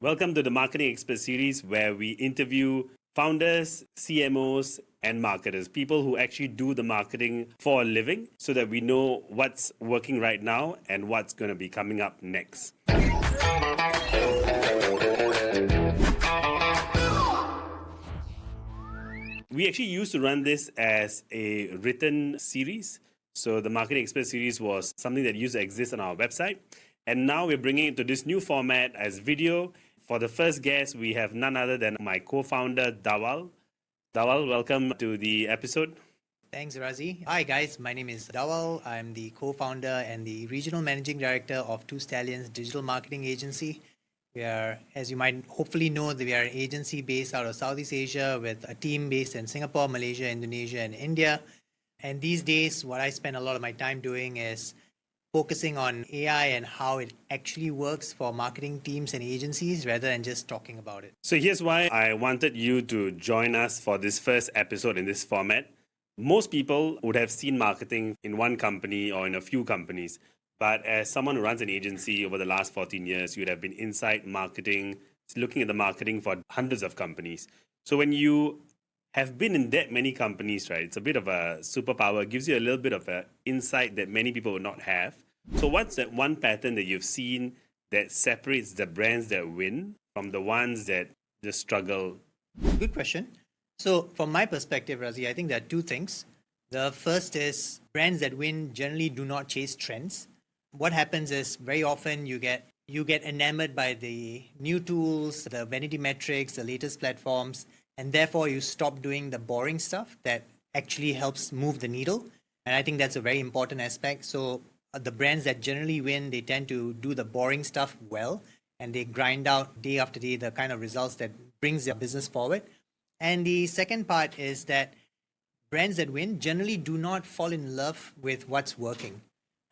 Welcome to the Marketing Expert series where we interview founders, CMOs, and marketers, people who actually do the marketing for a living so that we know what's working right now and what's going to be coming up next. We actually used to run this as a written series. So the Marketing Expert series was something that used to exist on our website. And now we're bringing it to this new format as video. For the first guest, we have none other than my co-founder, Dhawal. Dhawal, welcome to the episode. Thanks, Razi. Hi, guys. My name is Dhawal. I'm the co-founder and the regional managing director of 2Stallions digital marketing agency. We are, as you might hopefully know, we are an agency based out of Southeast Asia with a team based in Singapore, Malaysia, Indonesia, and India. And these days, what I spend a lot of my time doing is focusing on AI and how it actually works for marketing teams and agencies rather than just talking about it. So here's why I wanted you to join us for this first episode in this format. Most people would have seen marketing in one company or in a few companies. But as someone who runs an agency over the last 14 years, you would have been inside marketing, looking at the marketing for hundreds of companies. So when you have been in that many companies, right, it's a bit of a superpower. It gives you a little bit of an insight that many people would not have. So what's that one pattern that you've seen that separates the brands that win from the ones that just struggle? Good question. So from my perspective, Razi, I think there are two things. The first is brands that win generally do not chase trends. What happens is very often you get enamored by the new tools, the vanity metrics, the latest platforms, and therefore you stop doing the boring stuff that actually helps move the needle. And I think that's a very important aspect. So the brands that generally win, they tend to do the boring stuff well, and they grind out day after day the kind of results that brings their business forward. And the second part is that brands that win generally do not fall in love with what's working,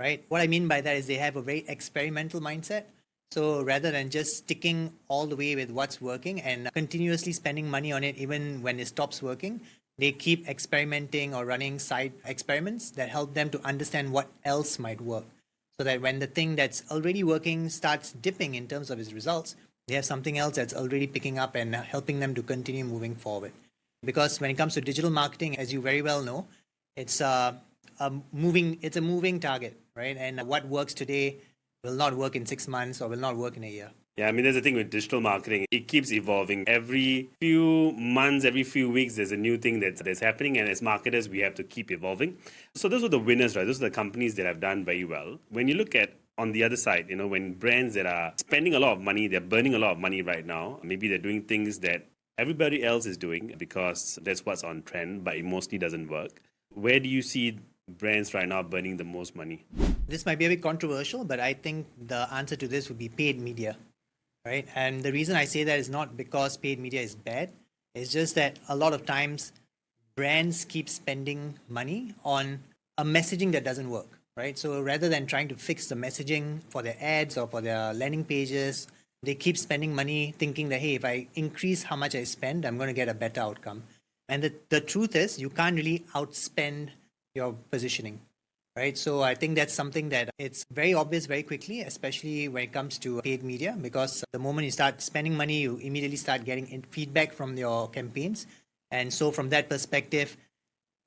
right? What I mean by that is they have a very experimental mindset. So rather than just sticking all the way with what's working and continuously spending money on it, even when it stops working, they keep experimenting or running side experiments that help them to understand what else might work. So that when the thing that's already working starts dipping in terms of its results, they have something else that's already picking up and helping them to continue moving forward. Because when it comes to digital marketing, as you very well know, it's a moving target, right? And what works today will not work in 6 months or will not work in a year. Yeah, I mean, there's the thing with digital marketing. It keeps evolving. Every few months, every few weeks, there's a new thing that's happening. And as marketers, we have to keep evolving. So those are the winners, right? Those are the companies that have done very well. When you look at on the other side, when brands that are spending a lot of money, they're burning a lot of money right now. Maybe they're doing things that everybody else is doing because that's what's on trend, but it mostly doesn't work. Where do you see brands right now burning the most money? This might be a bit controversial, but I think the answer to this would be paid media, right? And the reason I say that is not because paid media is bad. It's just that a lot of times brands keep spending money on a messaging that doesn't work, right? So rather than trying to fix the messaging for their ads or for their landing pages, they keep spending money thinking that, hey, if I increase how much I spend, I'm going to get a better outcome. And the truth is you can't really outspend your positioning, right? So I think that's something that it's very obvious very quickly, especially when it comes to paid media, because the moment you start spending money, you immediately start getting feedback from your campaigns. And so from that perspective,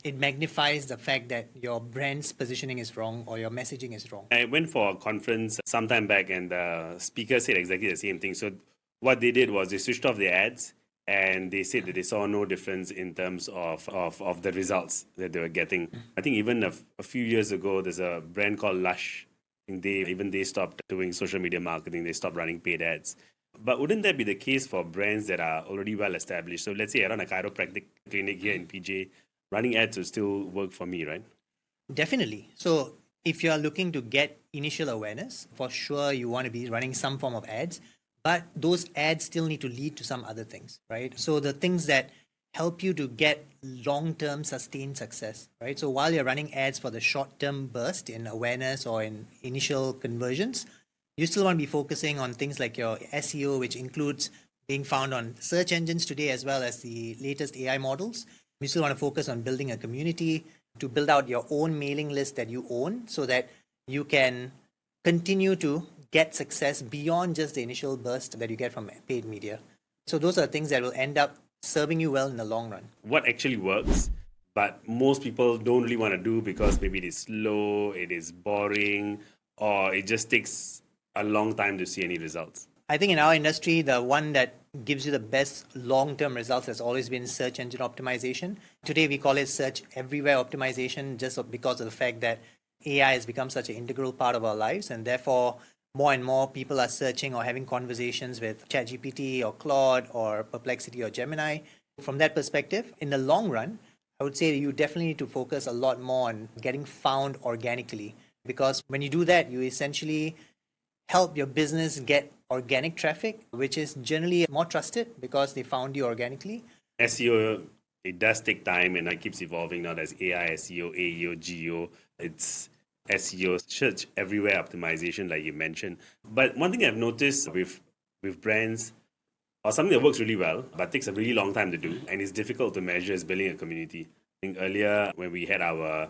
it magnifies the fact that your brand's positioning is wrong or your messaging is wrong. I went for a conference sometime back and the speaker said exactly the same thing. So what they did was they switched off their ads and they said that they saw no difference in terms of the results that they were getting. I think even a few years ago, there's a brand called Lush. I think they stopped doing social media marketing. They stopped running paid ads. But wouldn't that be the case for brands that are already well established? So let's say I run a chiropractic clinic here in PJ. Running ads will still work for me, right? Definitely. So if you're looking to get initial awareness, for sure you want to be running some form of ads, but those ads still need to lead to some other things, right? So the things that help you to get long-term sustained success, right? So while you're running ads for the short-term burst in awareness or in initial conversions, you still want to be focusing on things like your SEO, which includes being found on search engines today as well as the latest AI models. You still want to focus on building a community, to build out your own mailing list that you own so that you can continue to get success beyond just the initial burst that you get from paid media. So those are things that will end up serving you well in the long run. What actually works, but most people don't really want to do because maybe it is slow, it is boring, or it just takes a long time to see any results? I think in our industry, the one that gives you the best long-term results has always been search engine optimization. Today, we call it search everywhere optimization just because of the fact that AI has become such an integral part of our lives, and therefore more and more people are searching or having conversations with ChatGPT or Claude or Perplexity or Gemini. From that perspective, in the long run, I would say you definitely need to focus a lot more on getting found organically, because when you do that, you essentially help your business get organic traffic, which is generally more trusted because they found you organically. SEO, it does take time and it keeps evolving now. There's AI, SEO, AEO, GEO. It's SEO, search everywhere optimization, like you mentioned. But one thing I've noticed with brands, or something that works really well, but takes a really long time to do, and is difficult to measure, is building a community. I think earlier when we had our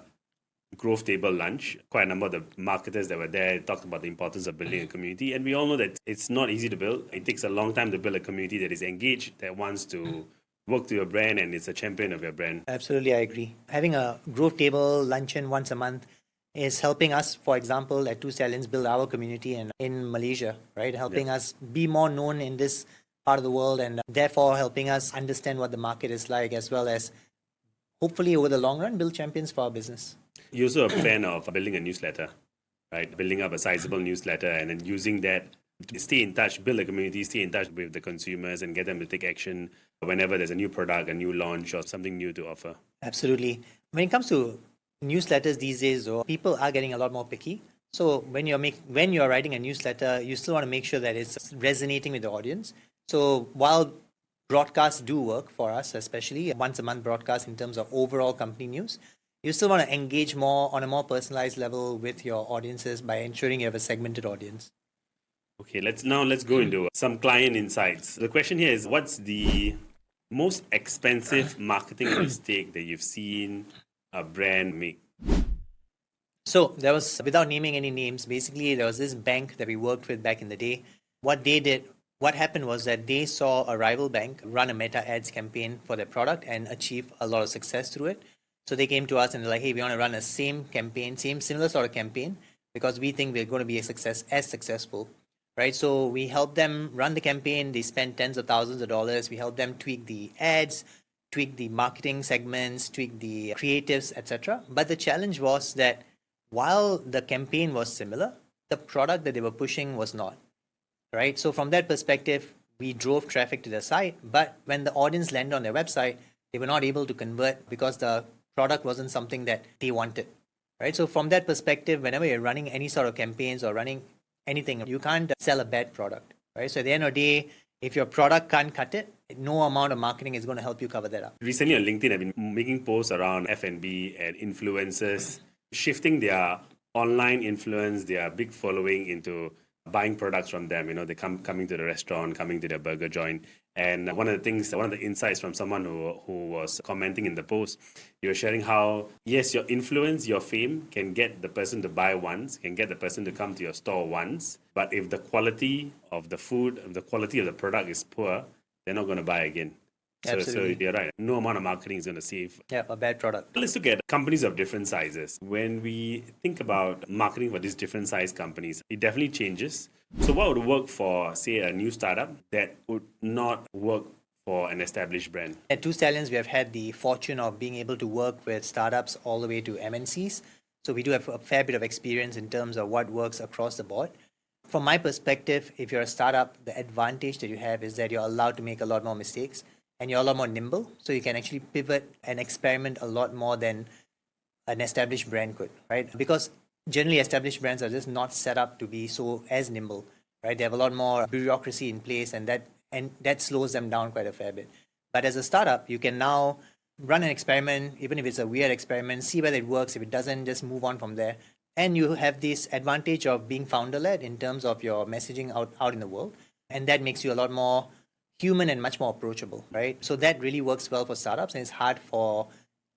growth table lunch, quite a number of the marketers that were there talked about the importance of building a community. And we all know that it's not easy to build. It takes a long time to build a community that is engaged, that wants to work to your brand and is a champion of your brand. Absolutely, I agree. Having a growth table luncheon once a month is helping us, for example, at 2Stallions build our community in Malaysia, right? Helping us be more known in this part of the world, and therefore helping us understand what the market is like, as well as hopefully over the long run build champions for our business. You're also a fan of building a newsletter, right? Building up a sizable newsletter and then using that to stay in touch, build a community, stay in touch with the consumers and get them to take action whenever there's a new product, a new launch, or something new to offer. Absolutely. When it comes to newsletters these days, though, people are getting a lot more picky. So when you're writing a newsletter, you still want to make sure that it's resonating with the audience. So while broadcasts do work for us, especially once a month broadcast in terms of overall company news, you still want to engage more on a more personalized level with your audiences by ensuring you have a segmented audience. Okay, let's go into some client insights. The question here is, what's the most expensive marketing mistake that you've seen a brand make? So there was, without naming any names, basically there was this bank that we worked with back in the day. What happened was that they saw a rival bank run a meta ads campaign for their product and achieve a lot of success through it. So they came to us and they're like, hey, we want to run a similar sort of campaign because we think we're going to be as successful, right? So we helped them run the campaign. They spent tens of thousands of dollars. We helped them tweak the ads, tweak the marketing segments, tweak the creatives, etc. But the challenge was that while the campaign was similar, the product that they were pushing was not, right? So from that perspective, we drove traffic to their site, but when the audience landed on their website, they were not able to convert because the product wasn't something that they wanted, right? So from that perspective, whenever you're running any sort of campaigns or running anything, you can't sell a bad product, right? So at the end of the day, if your product can't cut it, no amount of marketing is going to help you cover that up. Recently on LinkedIn, I've been making posts around F&B and influencers shifting their online influence, their big following into buying products from them. You know, they coming to the restaurant, coming to their burger joint. And one of the insights from someone who was commenting in the post, you were sharing how, yes, your influence, your fame can get the person to buy once, can get the person to come to your store once. But if the quality of the food, the quality of the product is poor, they're not going to buy again. So you're right. No amount of marketing is going to save. Yeah, a bad product. Let's look at companies of different sizes. When we think about marketing for these different size companies, it definitely changes. So what would work for, say, a new startup that would not work for an established brand? At 2Stallions, we have had the fortune of being able to work with startups all the way to MNCs. So we do have a fair bit of experience in terms of what works across the board. From my perspective, if you're a startup, the advantage that you have is that you're allowed to make a lot more mistakes and you're a lot more nimble. So you can actually pivot and experiment a lot more than an established brand could, right? Because generally established brands are just not set up to be so as nimble, right? They have a lot more bureaucracy in place and that slows them down quite a fair bit. But as a startup, you can now run an experiment, even if it's a weird experiment, see whether it works. If it doesn't, just move on from there. And you have this advantage of being founder-led in terms of your messaging out in the world. And that makes you a lot more human and much more approachable, right? So that really works well for startups and it's hard for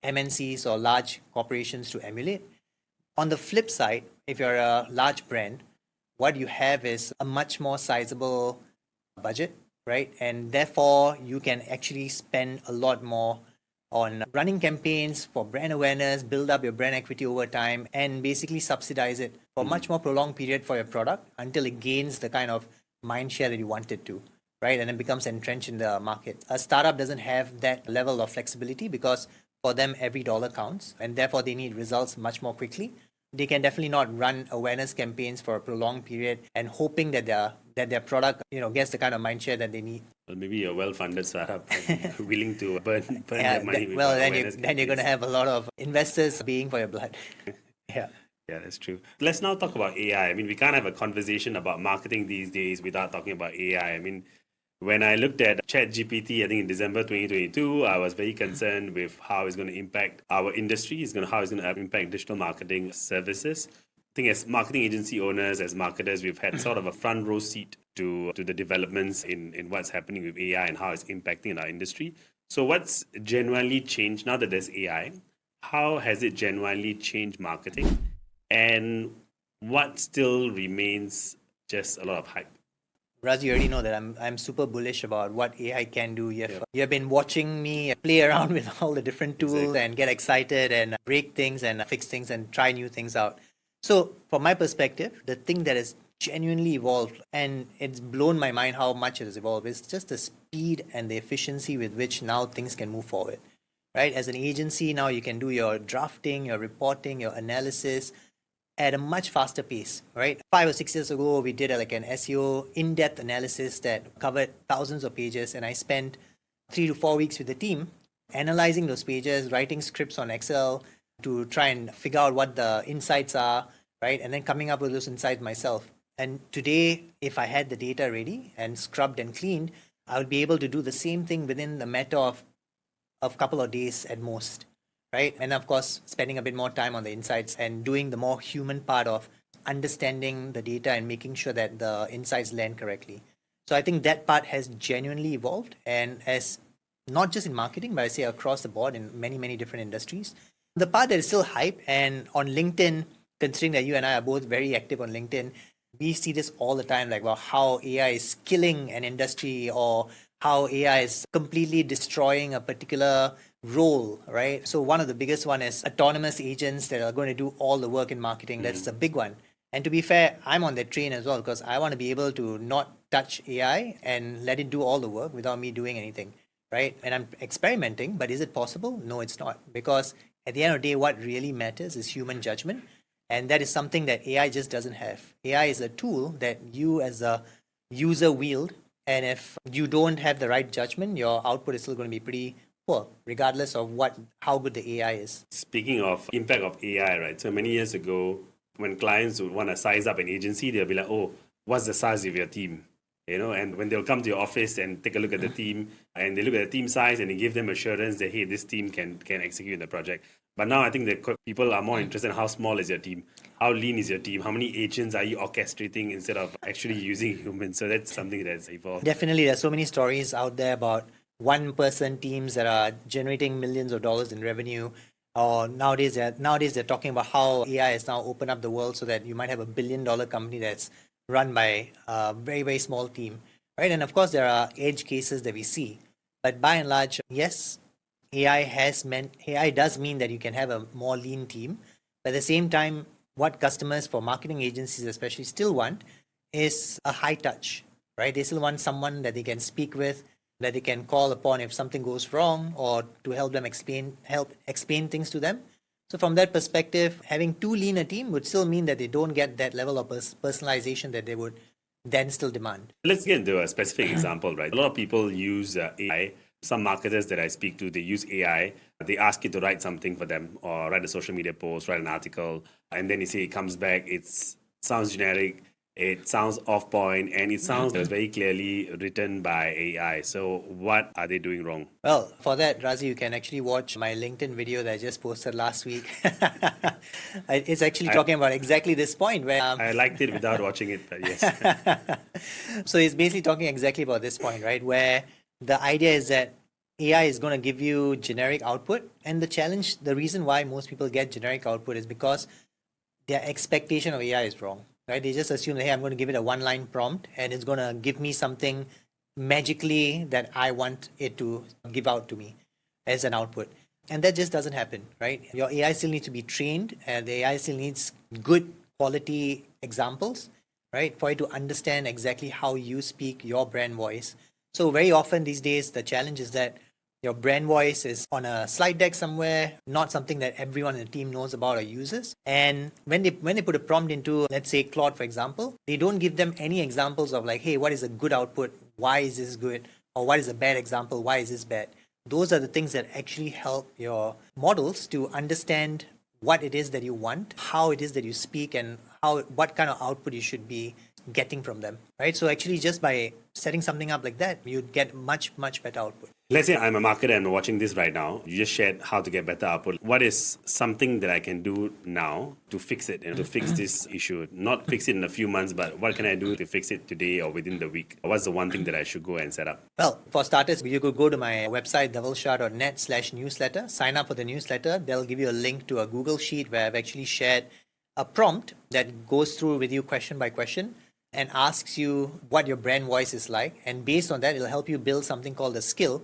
MNCs or large corporations to emulate. On the flip side, if you're a large brand, what you have is a much more sizable budget, right? And therefore, you can actually spend a lot more on running campaigns for brand awareness, build up your brand equity over time, and basically subsidize it for a much more prolonged period for your product until it gains the kind of mind share that you want it to, right? And then becomes entrenched in the market. A startup doesn't have that level of flexibility because for them, every dollar counts, and therefore they need results much more quickly. They can definitely not run awareness campaigns for a prolonged period and hoping that their product gets the kind of mind share that they need. Well, maybe a well-funded startup and willing to burn Yeah, their money with well, then awareness you're going to campaigns. have a lot of investors being for your blood. Yeah. Yeah, that's true. Let's now talk about AI. I mean, we can't have a conversation about marketing these days without talking about AI. I mean, when I looked at ChatGPT, I think in December 2022, I was very concerned with how it's going to impact our industry, how it's going to impact digital marketing services. I think as marketing agency owners, as marketers, we've had sort of a front row seat to the developments in what's happening with AI and how it's impacting in our industry. So what's genuinely changed now that there's AI? How has it genuinely changed marketing? And what still remains just a lot of hype? Raz, you already know that I'm super bullish about what AI can do. You have been watching me play around with all the different tools and get excited and break things and fix things and try new things out. So from my perspective, the thing that has genuinely evolved, and it's blown my mind how much it has evolved, is just the speed and the efficiency with which now things can move forward. Right? As an agency, now you can do your drafting, your reporting, your analysis at a much faster pace, right? 5 or 6 years ago, we did like an SEO in-depth analysis that covered thousands of pages, and I spent 3 to 4 weeks with the team analyzing those pages, writing scripts on Excel to try and figure out what the insights are, right? And then coming up with those insights myself. And today, if I had the data ready and scrubbed and cleaned, I would be able to do the same thing within the matter of a couple of days at most, right? And of course, spending a bit more time on the insights and doing the more human part of understanding the data and making sure that the insights land correctly. So I think that part has genuinely evolved, and as not just in marketing, but I say across the board in many, many different industries. The part that is still hype, and on LinkedIn, considering that you and I are both very active on LinkedIn, we see this all the time, like, well, how AI is killing an industry or how AI is completely destroying a particular role, right? So one of the biggest one is autonomous agents that are going to do all the work in marketing. That's the big one. And to be fair, I'm on that train as well because I want to be able to not touch AI and let it do all the work without me doing anything, right? And I'm experimenting, but is it possible? No, it's not. Because at the end of the day, what really matters is human judgment. And that is something that AI just doesn't have. AI is a tool that you as a user wield. And if you don't have the right judgment, your output is still going to be pretty poor, regardless of how good the AI is. Speaking of impact of AI, right? So many years ago, when clients would want to size up an agency, they'll be like, oh, what's the size of your team? And when they'll come to your office and take a look at the team, and they look at the team size and they give them assurance that, hey, this team can execute the project. But now I think that people are more interested in how small is your team, how lean is your team, how many agents are you orchestrating instead of actually using humans. So that's something that's evolved. Definitely, there's so many stories out there about one-person teams that are generating millions of dollars in revenue. Or nowadays they're talking about how AI has now opened up the world so that you might have $1 billion company that's run by a very, very small team, right? And of course, there are edge cases that we see. But by and large, yes, AI does mean that you can have a more lean team. But at the same time, what customers for marketing agencies especially still want is a high touch, right? They still want someone that they can speak with, that they can call upon if something goes wrong, or to help them explain things to them. So from that perspective, having too lean a team would still mean that they don't get that level of personalization that they would then still demand. Let's get into a specific example, right? A lot of people use AI. Some marketers that I speak to, they use AI. They ask you to write something for them or write a social media post, write an article, and then you see it comes back. It sounds generic. It sounds off point, and it sounds very clearly written by AI. So what are they doing wrong? Well, for that, Razi, you can actually watch my LinkedIn video that I just posted last week. It's actually talking about exactly this point where... I liked it without watching it, but yes. So it's basically talking exactly about this point, right? Where the idea is that AI is going to give you generic output. And the reason why most people get generic output is because their expectation of AI is wrong. right? They just assume that, hey, I'm going to give it a one-line prompt and it's going to give me something magically that I want it to give out to me as an output. And that just doesn't happen, right? Your AI still needs to be trained, and the AI still needs good quality examples, right? For it to understand exactly how you speak your brand voice. So very often these days, the challenge is that your brand voice is on a slide deck somewhere, not something that everyone in the team knows about or uses. And when they put a prompt into, let's say Claude, for example, they don't give them any examples of like, hey, what is a good output? Why is this good? Or what is a bad example? Why is this bad? Those are the things that actually help your models to understand what it is that you want, how it is that you speak, and what kind of output you should be getting from them, right? So actually just by setting something up like that, you'd get much, much better output. Let's say I'm a marketer and watching this right now. You just shared how to get better output. What is something that I can do now to fix it and to fix this issue? Not fix it in a few months, but what can I do to fix it today or within the week? What's the one thing that I should go and set up? Well, for starters, you could go to my website, dhawalshah.net/newsletter, sign up for the newsletter. They'll give you a link to a Google Sheet where I've actually shared a prompt that goes through with you question by question and asks you what your brand voice is like. And based on that, it'll help you build something called a skill,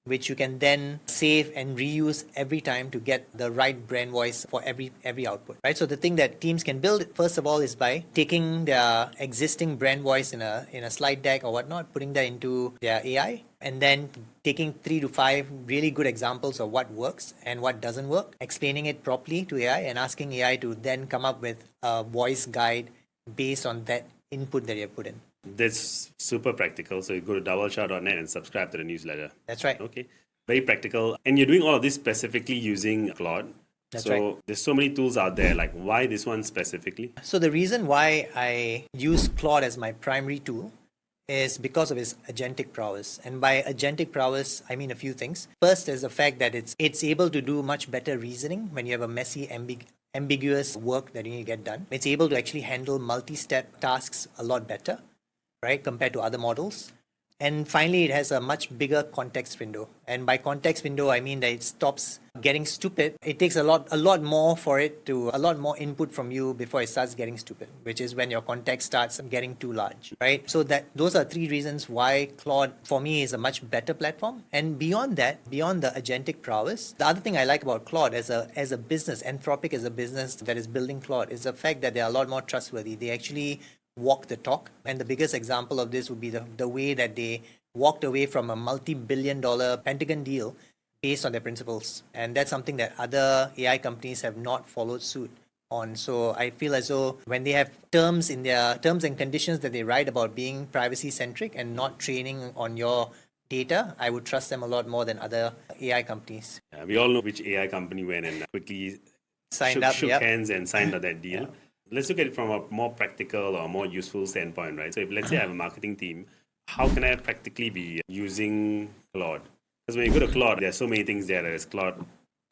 which you can then save and reuse every time to get the right brand voice for every output, right? So the thing that teams can build, first of all, is by taking their existing brand voice in a slide deck or whatnot, putting that into their AI, and then taking 3 to 5 really good examples of what works and what doesn't work, explaining it properly to AI, and asking AI to then come up with a voice guide based on that input that you have put in. That's super practical. So you go to dhawalshah.net and subscribe to the newsletter. That's right. Okay. Very practical. And you're doing all of this specifically using Claude. That's so right. There's so many tools out there. Like, why this one specifically? So the reason why I use Claude as my primary tool is because of its agentic prowess. And by agentic prowess, I mean a few things. First is the fact that it's able to do much better reasoning when you have a messy, ambiguous work that you need to get done. It's able to actually handle multi-step tasks a lot better, right, compared to other models. And finally, it has a much bigger context window. And by context window, I mean that it stops getting stupid. It takes a lot more input from you before it starts getting stupid, which is when your context starts getting too large, right? So those are 3 reasons why Claude, for me, is a much better platform. And beyond that, beyond the agentic prowess, the other thing I like about Claude as a business, Anthropic as a business that is building Claude, is the fact that they are a lot more trustworthy. They actually walk the talk. And the biggest example of this would be the way that they walked away from a multi-billion-dollar Pentagon deal based on their principles. And that's something that other AI companies have not followed suit on. So I feel as though when they have terms in their terms and conditions that they write about being privacy centric and not training on your data, I would trust them a lot more than other AI companies. Yeah, we all know which AI company went and quickly shook hands and signed on that deal. Yeah. Let's look at it from a more practical or more useful standpoint, right? So if let's say I have a marketing team, how can I practically be using Claude? Because when you go to Claude, there's so many things there. There's Claude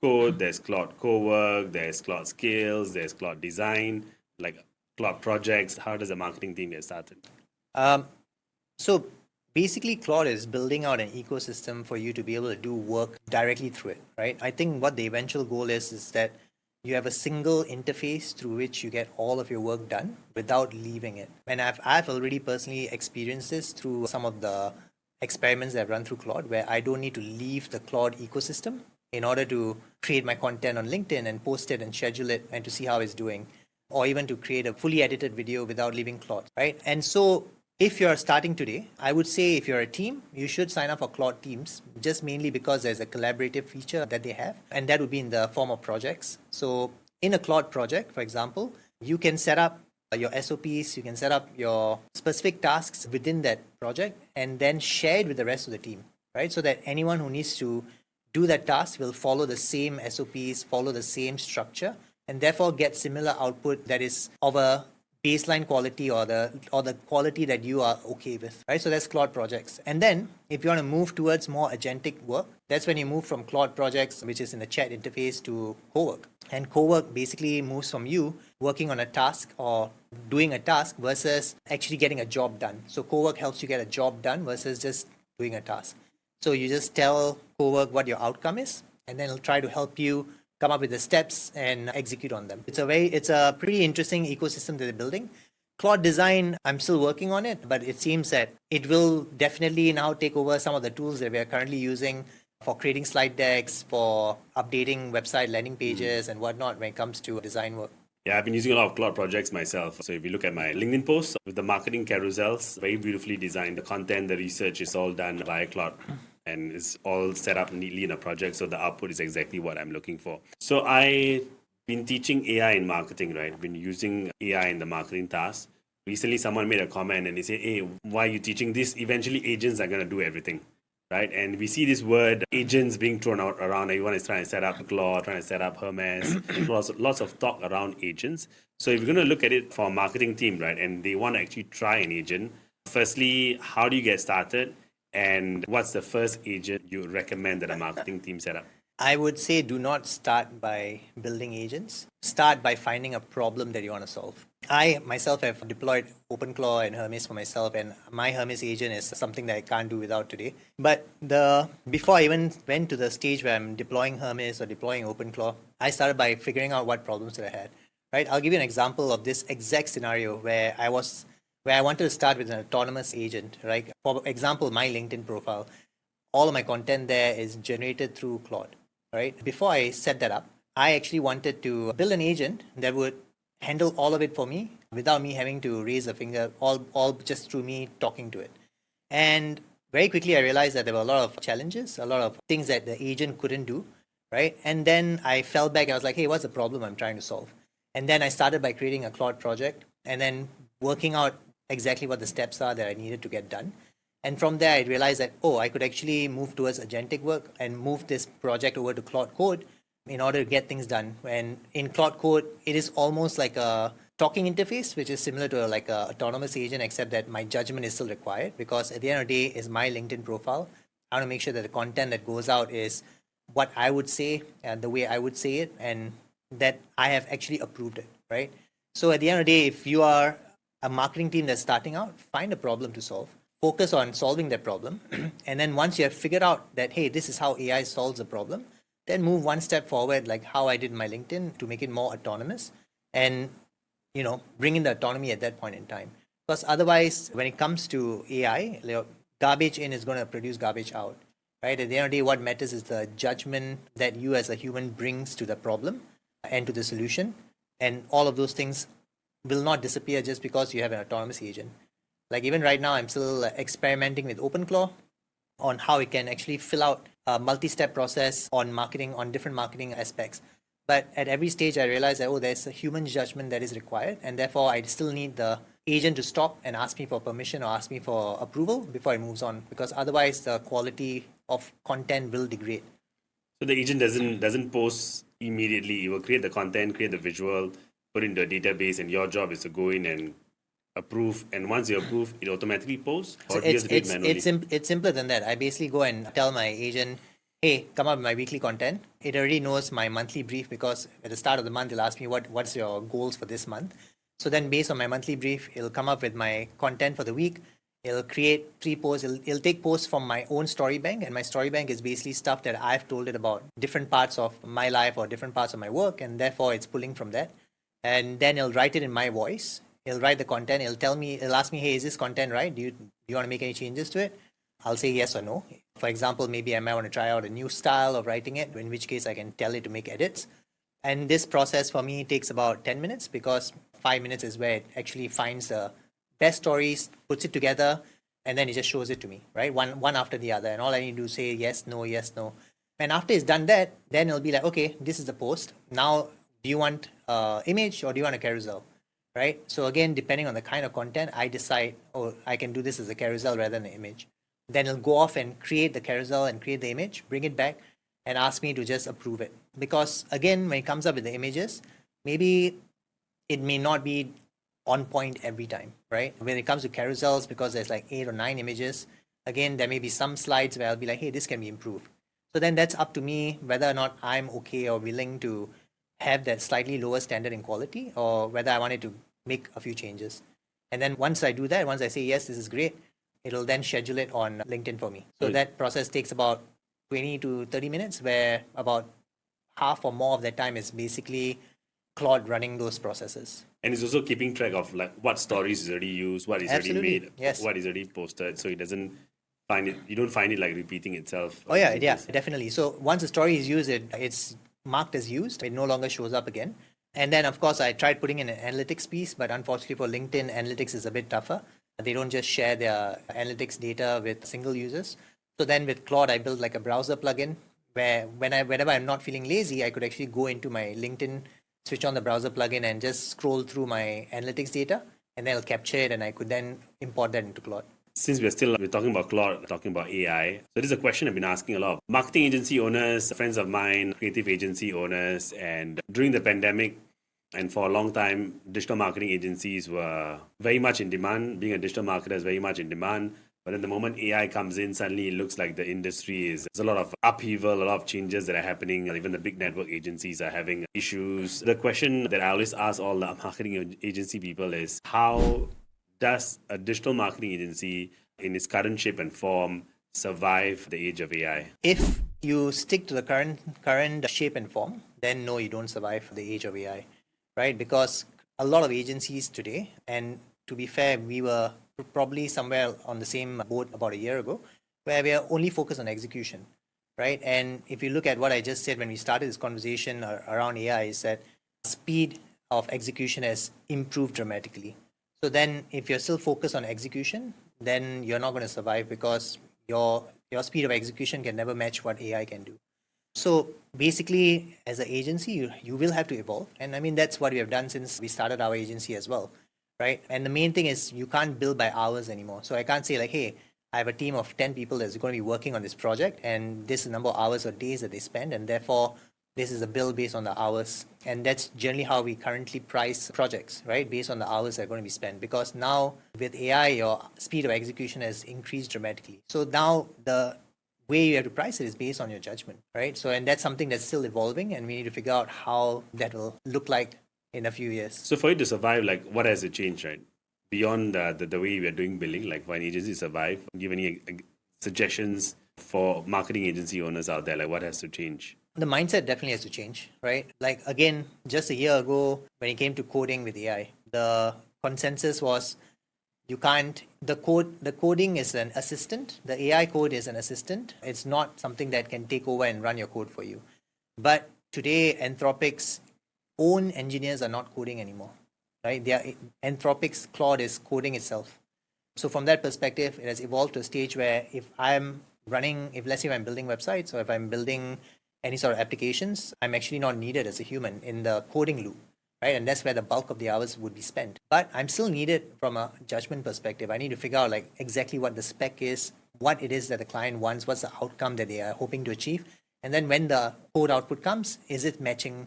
Code, there's Claude Co-work, there's Claude Skills, there's Claude Design, like Claude Projects. How does a marketing team get started? So basically, Claude is building out an ecosystem for you to be able to do work directly through it, right? I think what the eventual goal is that you have a single interface through which you get all of your work done without leaving it. And I've already personally experienced this through some of the experiments that I've run through Claude, where I don't need to leave the Claude ecosystem in order to create my content on LinkedIn and post it and schedule it and to see how it's doing, or even to create a fully edited video without leaving Claude, right? And so if you're starting today, I would say if you're a team, you should sign up for Claude Teams, just mainly because there's a collaborative feature that they have, and that would be in the form of projects. So in a Claude project, for example, you can set up your SOPs, you can set up your specific tasks within that project and then share it with the rest of the team, right? So that anyone who needs to do that task will follow the same SOPs, follow the same structure, and therefore get similar output that is of a baseline quality or the quality that you are okay with, right? So that's Claude projects. And then if you want to move towards more agentic work, that's when you move from Claude projects, which is in the chat interface, to co-work. And co-work basically moves from you working on a task or doing a task versus actually getting a job done. So co-work helps you get a job done versus just doing a task. So you just tell co-work what your outcome is, and then it'll try to help you come up with the steps and execute on them. It's a pretty interesting ecosystem that they're building. Claude design, I'm still working on it, but it seems that it will definitely now take over some of the tools that we are currently using for creating slide decks, for updating website landing pages and whatnot when it comes to design work. Yeah, I've been using a lot of Claude projects myself. So if you look at my LinkedIn posts with the marketing carousels, very beautifully designed. The content, the research is all done via Claude and it's all set up neatly in a project. So the output is exactly what I'm looking for. So I've been teaching AI in marketing, right? Been using AI in the marketing task. Recently, someone made a comment and they said, hey, why are you teaching this? Eventually, agents are going to do everything, right? And we see this word agents being thrown out around. Everyone is trying to set up Claude, trying to set up Hermes, lots of talk around agents. So if you're going to look at it for a marketing team, right, and they want to actually try an agent, firstly, how do you get started? And what's the first agent you would recommend that a marketing team set up? I would say do not start by building agents. Start by finding a problem that you want to solve. I myself have deployed OpenClaw and Hermes for myself, and my Hermes agent is something that I can't do without today. But before I even went to the stage where I'm deploying Hermes or deploying OpenClaw, I started by figuring out what problems that I had. Right? I'll give you an example of this exact scenario where I wanted to start with an autonomous agent. Right? For example, my LinkedIn profile, all of my content there is generated through Claude. Right? Before I set that up, I actually wanted to build an agent that would handle all of it for me without me having to raise a finger, all just through me talking to it. And very quickly, I realized that there were a lot of challenges, a lot of things that the agent couldn't do, right? And then I fell back and I was like, hey, what's the problem I'm trying to solve? And then I started by creating a Claude project and then working out exactly what the steps are that I needed to get done. And from there, I realized that, oh, I could actually move towards agentic work and move this project over to Claude Code in order to get things done. And in Claude Code, it is almost like a talking interface, which is similar to like a autonomous agent, except that my judgment is still required because at the end of the day, is my LinkedIn profile. I want to make sure that the content that goes out is what I would say and the way I would say it, and that I have actually approved it, right? So at the end of the day, if you are a marketing team that's starting out, find a problem to solve, focus on solving that problem. And then once you have figured out that, hey, this is how AI solves a problem, then move one step forward, like how I did in my LinkedIn, to make it more autonomous and, bring in the autonomy at that point in time. Because otherwise, when it comes to AI, garbage in is going to produce garbage out, right? At the end of the day, what matters is the judgment that you as a human brings to the problem and to the solution. And all of those things will not disappear just because you have an autonomous agent. Like even right now, I'm still experimenting with OpenClaw on how it can actually fill out a multi-step process on marketing, on different marketing aspects. But at every stage, I realize that, oh, there's a human judgment that is required. And therefore, I still need the agent to stop and ask me for permission or ask me for approval before it moves on. Because otherwise, the quality of content will degrade. So the agent doesn't post immediately. It will create the content, create the visual, put it into a database, and your job is to go in and approve. And once you approve, it automatically posts, or do you have to do it manually? It's simpler than that. I basically go and tell my agent, hey, come up with my weekly content. It already knows my monthly brief because at the start of the month, it'll ask me what's your goals for this month. So then based on my monthly brief, it'll come up with my content for the week. It'll create 3 posts. It'll take posts from my own story bank, and my story bank is basically stuff that I've told it about different parts of my life or different parts of my work, and therefore it's pulling from that. And then it'll write it in my voice. It'll write the content. It'll ask me, hey, is this content right? Do you want to make any changes to it? I'll say yes or no. For example, maybe I might want to try out a new style of writing it, in which case I can tell it to make edits. And this process for me takes about 10 minutes because 5 minutes is where it actually finds the best stories, puts it together, and then it just shows it to me, right? One after the other. And all I need to do is say yes, no, yes, no. And after it's done that, then it'll be like, okay, this is the post. Now, do you want image or do you want a carousel? Right? So again, depending on the kind of content, I decide, oh, I can do this as a carousel rather than an image. Then it'll go off and create the carousel and create the image, bring it back, and ask me to just approve it. Because again, when it comes up with the images, maybe it may not be on point every time, right? When it comes to carousels, because there's like 8 or 9 images, again, there may be some slides where I'll be like, hey, this can be improved. So then that's up to me whether or not I'm okay or willing to have that slightly lower standard in quality, or whether I wanted to make a few changes. And then once I do that, once I say, yes, this is great, it'll then schedule it on LinkedIn for me. So that process takes about 20 to 30 minutes, where about half or more of that time is basically Claude running those processes. And it's also keeping track of like what stories is already used, what is already Absolutely, made, yes. what is already posted, so it doesn't find it. You don't find it like repeating itself. Oh yeah, yeah, definitely. So once a story is used, it's marked as used. It no longer shows up again. And then of course I tried putting in an analytics piece, but unfortunately for LinkedIn, analytics is a bit tougher. They don't just share their analytics data with single users. So then with Claude, I built like a browser plugin where whenever I'm not feeling lazy, I could actually go into my LinkedIn, switch on the browser plugin, and just scroll through my analytics data, and then it'll capture it, and I could then import that into Claude. Since we're talking about Claude, talking about AI, so this is a question I've been asking a lot of marketing agency owners, friends of mine, creative agency owners, and during the pandemic, and for a long time, digital marketing agencies were very much in demand. Being a digital marketer is very much in demand. But then the moment AI comes in, suddenly it looks like the industry there's a lot of upheaval, a lot of changes that are happening. Even the big network agencies are having issues. The question that I always ask all the marketing agency people is, how does a digital marketing agency in its current shape and form survive the age of AI? If you stick to the current shape and form, then no, you don't survive the age of AI, right? Because a lot of agencies today, and to be fair, we were probably somewhere on the same boat about a year ago, where we are only focused on execution, right? And if you look at what I just said when we started this conversation around AI, is that speed of execution has improved dramatically. So then if you're still focused on execution, then you're not going to survive because your speed of execution can never match what AI can do. So basically, as an agency, you will have to evolve. And I mean, that's what we have done since we started our agency as well, right? And the main thing is you can't bill by hours anymore. So I can't say like, hey, I have a team of 10 people that's going to be working on this project, and this is the number of hours or days that they spend, and therefore this is a bill based on the hours. And that's generally how we currently price projects, right? Based on the hours that are going to be spent. Because now with AI, your speed of execution has increased dramatically. So now the way you have to price it is based on your judgment, right? So, and that's something that's still evolving, and we need to figure out how that will look like in a few years. So for you to survive, like what has it changed, right? Beyond the way we are doing billing, like for an agency to survive, give any suggestions for marketing agency owners out there, like what has to change? The mindset definitely has to change, right? Like again, just a year ago, when it came to coding with AI, the consensus was you can't the coding is an assistant. The AI code is an assistant. It's not something that can take over and run your code for you. But today, Anthropic's own engineers are not coding anymore, right? Anthropic's Claude is coding itself. So from that perspective, it has evolved to a stage where if let's say I'm building websites, or if I'm building any sort of applications, I'm actually not needed as a human in the coding loop, right? And that's where the bulk of the hours would be spent. But I'm still needed from a judgment perspective. I need to figure out like exactly what the spec is, what it is that the client wants, what's the outcome that they are hoping to achieve. And then when the code output comes, is it matching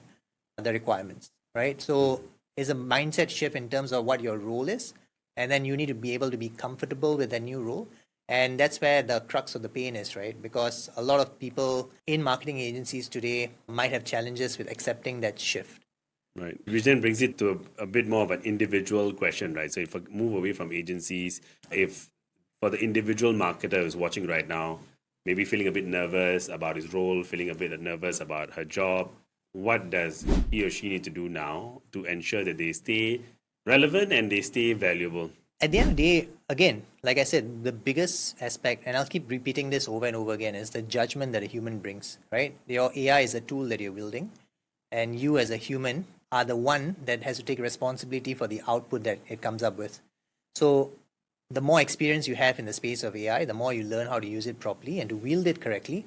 the requirements, right? So it's a mindset shift in terms of what your role is. And then you need to be able to be comfortable with that new role. And that's where the crux of the pain is, right? Because a lot of people in marketing agencies today might have challenges with accepting that shift. Right. Which then brings it to a bit more of an individual question, right? So if I move away from agencies, if for the individual marketer who's watching right now, maybe feeling a bit nervous about his role, feeling a bit nervous about her job, what does he or she need to do now to ensure that they stay relevant and they stay valuable? At the end of the day, again, like I said, the biggest aspect, and I'll keep repeating this over and over again, is the judgment that a human brings, right? Your AI is a tool that you're building, and you as a human are the one that has to take responsibility for the output that it comes up with. So the more experience you have in the space of AI, the more you learn how to use it properly and to wield it correctly,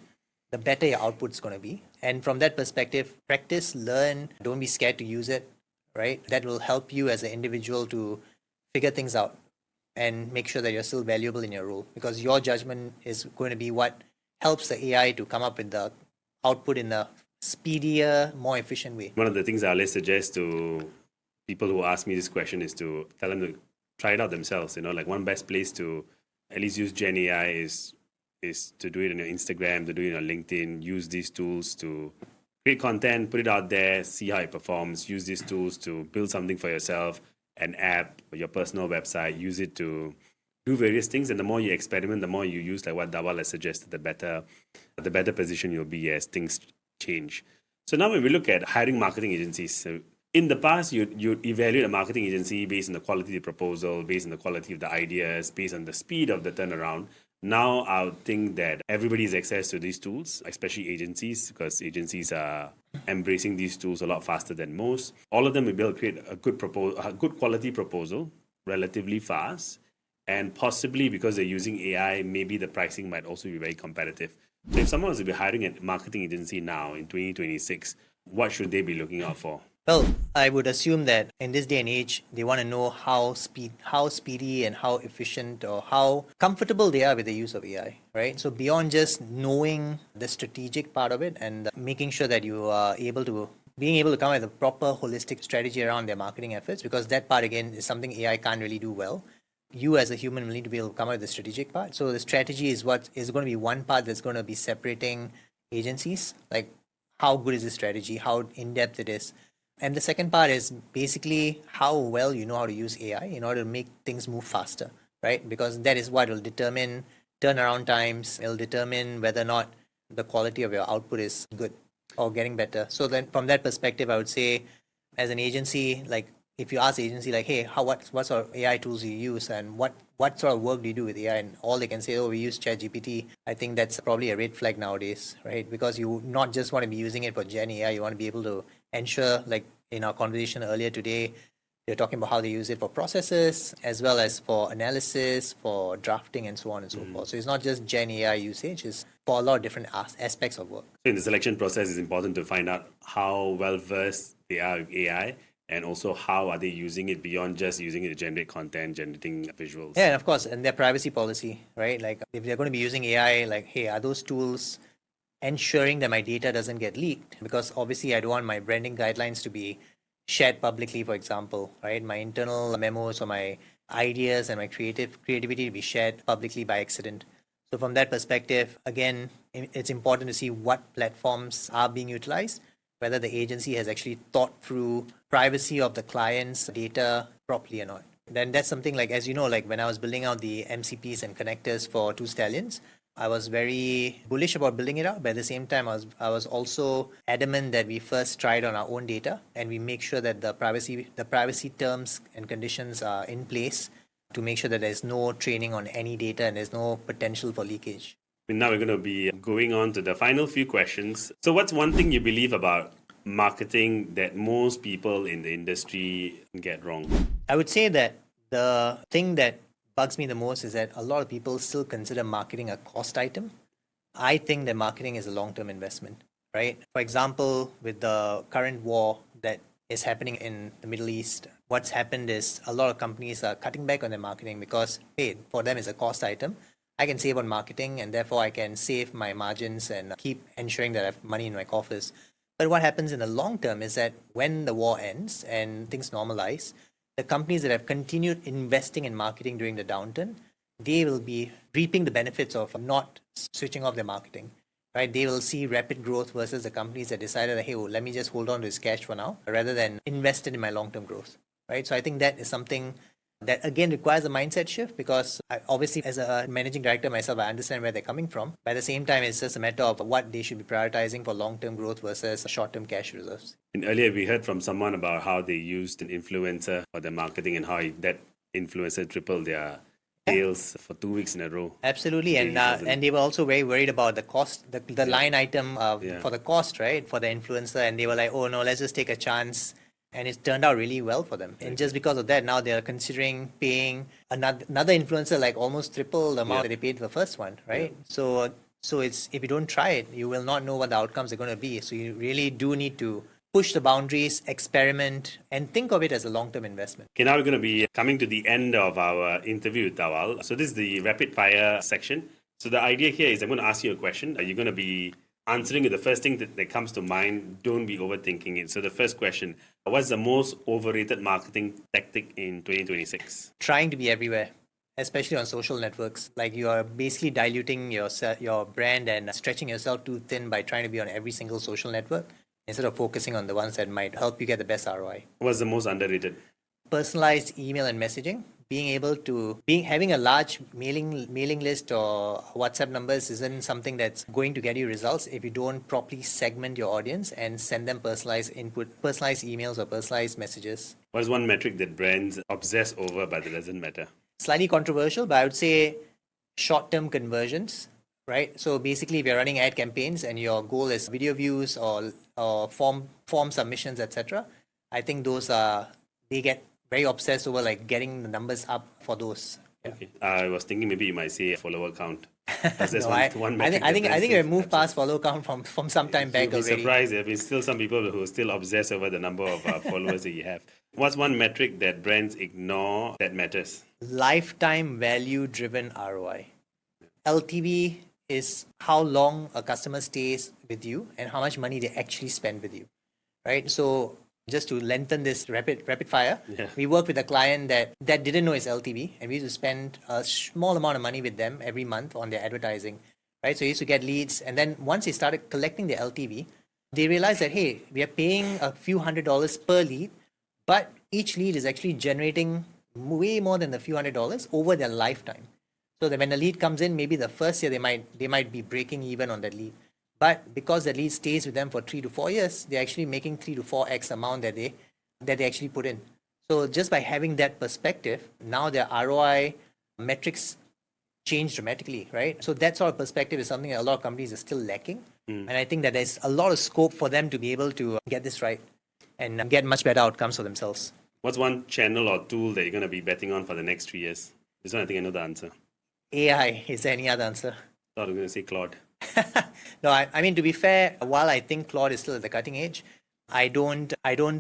the better your output's going to be. And from that perspective, practice, learn, don't be scared to use it, right? That will help you as an individual to figure things out and make sure that you're still valuable in your role, because your judgment is going to be what helps the AI to come up with the output in a speedier, more efficient way. One of the things I always suggest to people who ask me this question is to tell them to try it out themselves. Like one best place to at least use Gen AI is to do it on your Instagram, to do it on LinkedIn, use these tools to create content, put it out there, see how it performs, use these tools to build something for yourself, an app, your personal website, use it to do various things. And the more you experiment, the more you use, like what Dhawal has suggested, the better position you'll be as things change. So now when we look at hiring marketing agencies, In the past, you'd evaluate a marketing agency based on the quality of the proposal, based on the quality of the ideas, based on the speed of the turnaround. Now, I would think that everybody has access to these tools, especially agencies, because agencies are embracing these tools a lot faster than most. All of them will be able to create a good quality proposal relatively fast, and possibly because they're using AI, maybe the pricing might also be very competitive. So, if someone was to be hiring a marketing agency now in 2026, what should they be looking out for? Well, I would assume that in this day and age, they want to know how speedy and how efficient or how comfortable they are with the use of AI, right? So beyond just knowing the strategic part of it and making sure that you are being able to come up with a proper holistic strategy around their marketing efforts, because that part again is something AI can't really do well. You as a human will need to be able to come up with the strategic part. So the strategy is what is going to be one part that's going to be separating agencies, like how good is the strategy, how in depth it is. And the second part is basically how well you know how to use AI in order to make things move faster, right? Because that is what will determine turnaround times. It'll determine whether or not the quality of your output is good or getting better. So then from that perspective, I would say as an agency, like if you ask the agency like, hey, what sort of AI tools do you use and what sort of work do you do with AI? And all they can say, oh, we use ChatGPT. I think that's probably a red flag nowadays, right? Because you not just want to be using it for Gen AI, you want to be able to ensure, like in our conversation earlier today, they're talking about how they use it for processes as well as for analysis, for drafting, and so on and so forth. So it's not just Gen AI usage, it's for a lot of different aspects of work. So in the selection process, it's important to find out how well versed they are with AI, and also how are they using it beyond just using it to generate content, generating visuals. Yeah, and of course, and their privacy policy, right? Like if they're going to be using AI, like, hey, are those tools ensuring that my data doesn't get leaked? Because obviously I don't want my branding guidelines to be shared publicly, for example, right? My internal memos or my ideas and my creativity to be shared publicly by accident. So from that perspective, again, it's important to see what platforms are being utilized, whether the agency has actually thought through privacy of the client's data properly or not. Then that's something like, as you know, like when I was building out the MCPs and connectors for 2Stallions, I was very bullish about building it out, but at the same time, I was also adamant that we first try it on our own data and we make sure that the privacy terms and conditions are in place to make sure that there's no training on any data and there's no potential for leakage. Now we're going to be going on to the final few questions. So, what's one thing you believe about marketing that most people in the industry get wrong? I would say that the thing that bugs me the most is that a lot of people still consider marketing a cost item. I think that marketing is a long-term investment, right? For example, with the current war that is happening in the Middle East, what's happened is a lot of companies are cutting back on their marketing because, hey, for them it's a cost item. I can save on marketing and therefore I can save my margins and keep ensuring that I have money in my coffers. But what happens in the long term is that when the war ends and things normalize, the companies that have continued investing in marketing during the downturn, they will be reaping the benefits of not switching off their marketing, right? They will see rapid growth versus the companies that decided, hey, well, let me just hold on to this cash for now rather than invest it in my long-term growth, right? So I think that is something that again requires a mindset shift because obviously as a managing director myself, I understand where they're coming from. But at the same time, it's just a matter of what they should be prioritizing for long-term growth versus short-term cash reserves. And earlier we heard from someone about how they used an influencer for their marketing and how that influencer tripled their sales for 2 weeks in a row. Absolutely, and they were also very worried about the cost, the line item for the cost, right, for the influencer, and they were like, oh no, let's just take a chance. And it turned out really well for them. And just because of that, now they're considering paying another influencer like almost triple the amount that they paid for the first one, right? So it's, if you don't try it, you will not know what the outcomes are going to be. So you really do need to push the boundaries, experiment, and think of it as a long-term investment. Okay, now we're going to be coming to the end of our interview with Dhawal. So this is the rapid fire section. So the idea here is I'm going to ask you a question. You're going to be answering it. The first thing that comes to mind, don't be overthinking it. So the first question, what's the most overrated marketing tactic in 2026? Trying to be everywhere, especially on social networks. Like you are basically diluting your brand and stretching yourself too thin by trying to be on every single social network instead of focusing on the ones that might help you get the best ROI. What's the most underrated? Personalized email and messaging, having a large mailing list or WhatsApp numbers isn't something that's going to get you results if you don't properly segment your audience and send them personalized emails or personalized messages. What is one metric that brands obsess over but it doesn't matter? Slightly controversial, but I would say short-term conversions, right? So basically, if you're running ad campaigns and your goal is video views or form submissions, etc., I think they get very obsessed over like getting the numbers up for those. Yeah. Okay. I was thinking maybe you might say follower count. That's No, one I metric think that we brands have moved absolutely- past follow count from some time back You'll be already. surprised. There will be still some people who still obsess over the number of followers that you have. What's one metric that brands ignore that matters? Lifetime value driven ROI. LTV is how long a customer stays with you and how much money they actually spend with you, right? So just to lengthen this rapid fire, we worked with a client that didn't know his LTV, and we used to spend a small amount of money with them every month on their advertising, right? So he used to get leads, and then once he started collecting the LTV, they realized that, hey, we are paying a few $100s per lead, but each lead is actually generating way more than the few $100s over their lifetime. So that when a lead comes in, maybe the first year they might be breaking even on that lead. But because the lead stays with them for 3 to 4 years, they're actually making 3 to 4x amount that they actually put in. So just by having that perspective, now their ROI metrics change dramatically, right? So that sort of perspective is something that a lot of companies are still lacking. And I think that there's a lot of scope for them to be able to get this right and get much better outcomes for themselves. What's one channel or tool that you're going to be betting on for the next 3 years? This one I think I know the answer. AI, is there any other answer? I thought I was going to say Claude. No, I mean, to be fair, while I think Claude is still at the cutting edge, I don't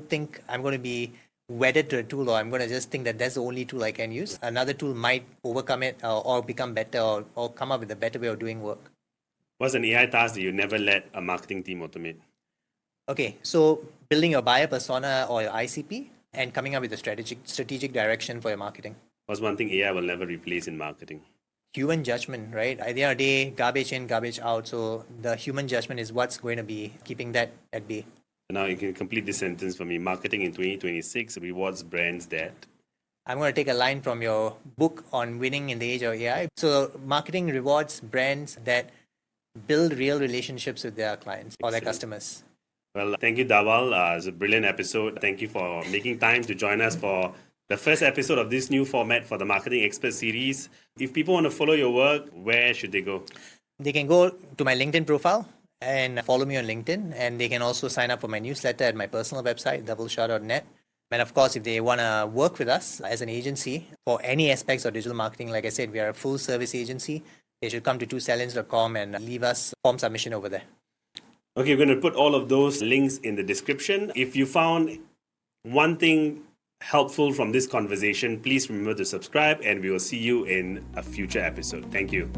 think I'm going to be wedded to a tool, or I'm going to just think that that's the only tool I can use. Another tool might overcome it or become better or come up with a better way of doing work. What's an AI task that you never let a marketing team automate? Okay, so building your buyer persona or your ICP and coming up with a strategic direction for your marketing. What's one thing AI will never replace in marketing? Human judgment, right? At the end of the day, garbage in, garbage out. So the human judgment is what's going to be keeping that at bay. Now you can complete this sentence for me. Marketing in 2026 rewards brands that... I'm going to take a line from your book on winning in the age of AI. So marketing rewards brands that build real relationships with their clients or their customers. Well, thank you, Dhawal. It was a brilliant episode. Thank you for making time to join us for the first episode of this new format for the Marketing Expert series. If people want to follow your work, where should they go? They can go to my LinkedIn profile and follow me on LinkedIn. And they can also sign up for my newsletter at my personal website, dhawalshah.net. And of course, if they want to work with us as an agency for any aspects of digital marketing, like I said, we are a full service agency. They should come to 2Stallions.com and leave us form submission over there. Okay, we're going to put all of those links in the description. If you found one thing helpful from this conversation, please remember to subscribe, and we will see you in a future episode. Thank you.